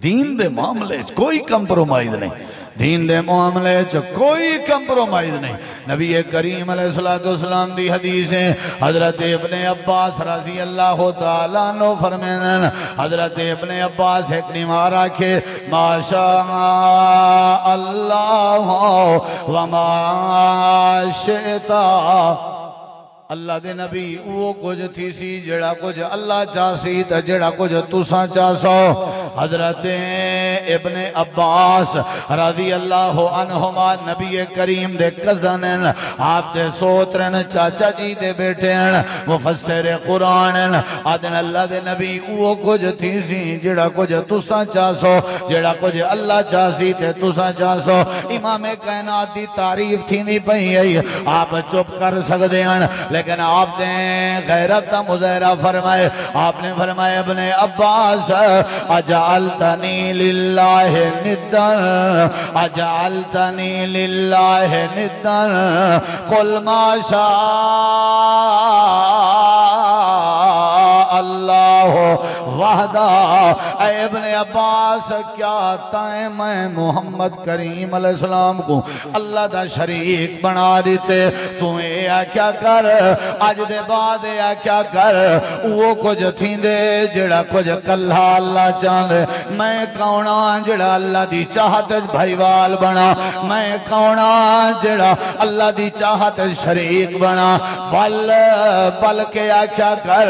दीन दे मामले च कोई कंप्रोमाइज नहीं, दीन दे मामले च कोई कंप्रोमाइज नहीं। नबी करीम अलैहिस्सलाम दी हदीस है, हजरत इब्ने अब्बास रज़ी अल्लाह तआला अन्हु फरमाने, हजरत इब्ने अब्बास एक निमार आखे माशा अल्लाह व मा शिता। अल्लाह दे नबी वो कुछ थी सी जेड़ा कुछ अल्लाह चासी ते जेड़ा कुछ तुसा चासो। हजरत इब्ने अब्बास रज़ी अल्लाह अन्हुमा नबी करीम दे कज़न हैं, आप दे सोतरन चाचा जी दे बेटे हैं, मुफस्सिर कुरान हैं। आदन अल्लाह दे नबी वो कुछ थी सी जेड़ा कुछ तुसा चासो, जेड़ा कुछ अल्लाह चासी ते तुसा चासो। इमाम कायनात दी तारीफ थी नहीं पई है, आप चुप कर सकते हैं, लेकिन आपने गैरत का मुजाहरा फरमाए। आपने फरमाया इब्ने अब्बास अजअलतनी लिल्लाहि निद्दन, अजअलतनी लिल्लाहि निद्दन कुल माशा अल्लाह वहदा। इब्ने अब्बास क्या ताए मैं मोहम्मद करीम अलैहिस्सलाम को अल्लाह दा शरीक बना दिते, तू ये आख्या कर अज दे बाद आख्या कर वो कुछ थींदे जेड़ा कुछ कल्ला अल्लाह चाहते। मैं कौना जेड़ा अल्लाह दी चाहत भाईवाल बना, मैं कौना जेड़ा अल्लाह दी चाहत शरीक बना। बल बल के आख्या कर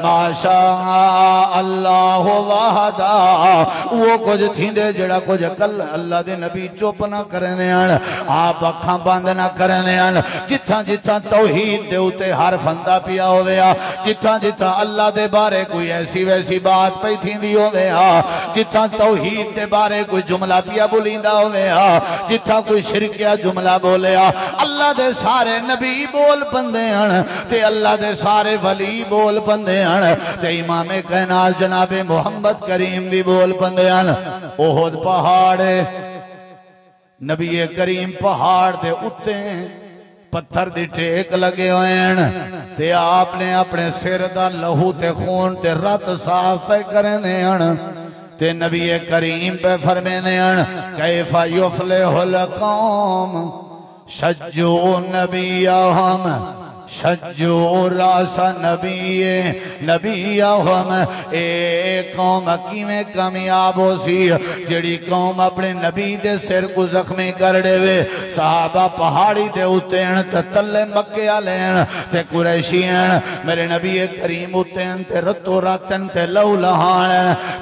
माशा अल्लाह वहदा, वो कुछ थींदे जेड़ा कुछ कल अल्लाह दे नबी चुप ना करने, आप अखा बंद ना करने। जिथा जिथा तौहीद दे उते हर फंदा पिया होवेआ, जिथा जिथा अल्लाह दे बारे कोई ऐसी वैसी बात पई थींदी होवेआ, जिथा तौहीद दे बारे कोई जुमला पिया बोलींदा होवेआ, जिथा कोई शिरकिया जुमला बोलिया, अल्लाह दे सारे नबी बोल पंदे हन ते अल्लाह दे सारे वली बोल पंदे हन ते इमाम कायनात जनाबे मोहम्मद करीम भी बोल पंदे हन। ओहद पहाड़ नबी करीम पहाड़ दे उत्ते पत्थर दी टेक लगे हुए हैं ते आपने अपने सिर दा लहू ते खून ते रत साफ पे करने हन ते नबी करीम पे फरमाने हन कैफा युफ्लिहुल कौम शज्जू नबियहम शज्जू रासा नबियहम। ए कौम किवें कामयाब हो सी जेड़ी कौम अपने नबी दे सिर को जख्मी कर देवे। सहाबा पहाड़ी दे उत्ते ते तले मक्के वाले ते कुरैशी मेरे नबी करीम उत्ते ते रतो रातन ते लहू लहान।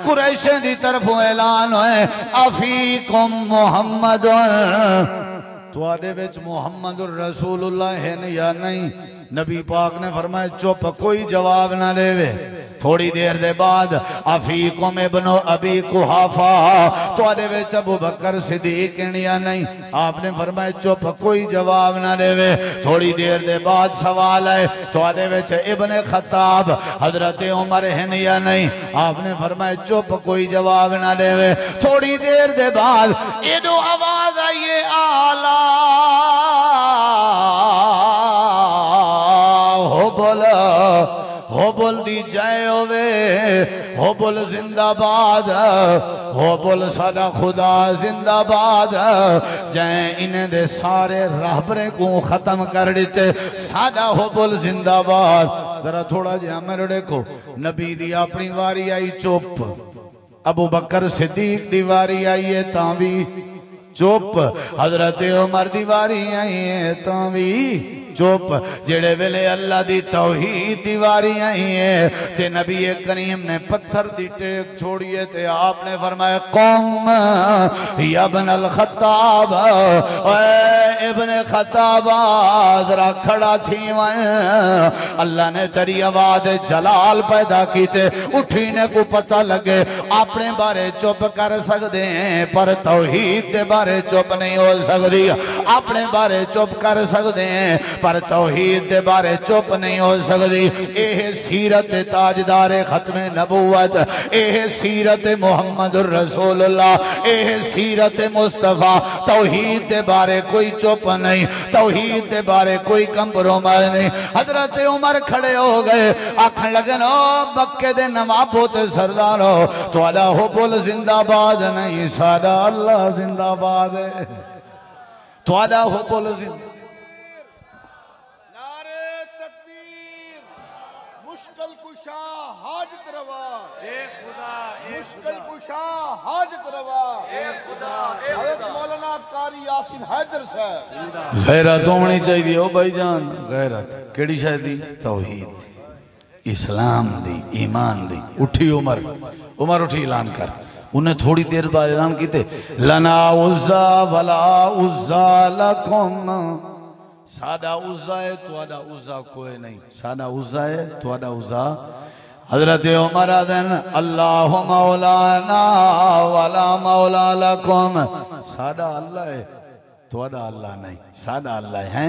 कुरैशे दी तरफों ऐलान होए अफीकुम मुहम्मद, तुहाडे विच मुहम्मदुर रसूलुल्लाह है या नहीं। नबी पाक ने फरमाया चुप, कोई जवाब ना देवे। थोड़ी देर दे बाद अफीकुम इब्नु अबी कुहाफा, तुहाडे विच अबू बकर सिद्दीक या नहीं। आपने फरमाया चुप, कोई जवाब ना देवे। थोड़ी देर दे बाद सवाल है तुहाडे विच इब्ने खत्ताब हजरत उमर हैं या नहीं। आपने फरमाया चुप, कोई जवाब ना देवे। थोड़ी देर दे बाद एडो आवाज आई है आला हो बोल दी जय होवे, हो बोल जिंदाबाद, हो बोल साडा खुदा जिंदाबाद। जय इन्हें दे सारे रहबरे को खत्म कर दिते, साडा हो बोल जिंदाबाद। जरा थोड़ा जिहा मेरे देखो, नबी दी अपनी वारी आई चुप, अबू बकर सिद्दीक दी वारी आई है तां भी चुप, हजरत उमर दी वारी आई है तां भी चुप। जेड़े वेले अल्लाह दी तौहीद दी वारी आई है ते नबी करीम ने पत्थर दी टेक छोड़िए ते आपने फरमाया कौम या इब्न अल खत्ताब, ओए इब्ने खत्ताब जरा खड़ा थी। अल्लाह ने तेरी आवाज जलाल पैदा कीते, उठी ने को पता लगे अपने बारे चुप कर सकते हैं पर तौहीद दे बारे चुप नहीं हो सकती। अपने बारे चुप कर सकते हैं पर तौहीद दे बारे चुप नहीं हो सकती। यह सीरत ताजदार खत्मे नबूवत, यह सीरत मुहम्मदुर रसूलुल्लाह, यह सीरत मुस्तफा। तौहीद दे बारे कोई चुप नहीं, तौहीद दे बारे कोई कंप्रोमाइज नहीं। हजरत उमर खड़े हो गए, आखन लगे नो मक्के दे नवाबो ते सरदारो, तुहाडा हुब्बुल जिंदाबाद नहीं, साडा अल्लाह जिंदाबाद है। तुहाडा हुब्बुल जिंदाबाद, नारे तकबीर, मुश्किल कुशा हाजत रवा, मुश्किल कुशा हाजत रवा, हज़रत मौलाना कारी यासीन हैदर साहब। गैरत होनी चाहिए ओ भाईजान। गैरत केड़ी शय दी? तौहीद, इस्लाम दी, ईमान दी। उठी उमर, उमर उठी ऐलान कर। उन्हें थोड़ी देर बाद ऐलान किते, लना उज़्ज़ा वला उज़्ज़ा लकुम, सादा उज़्ज़ा है तुहाडा उज़्ज़ा कोई नहीं, सादा उज़्ज़ा है तुहाडा उज़्ज़ा। हजरत उमर आदन अल्लाहु मौलाना वला मौला लकुम, सादा अल्लाह है तुहाडा अल्लाह नहीं, सादा अल्लाह है।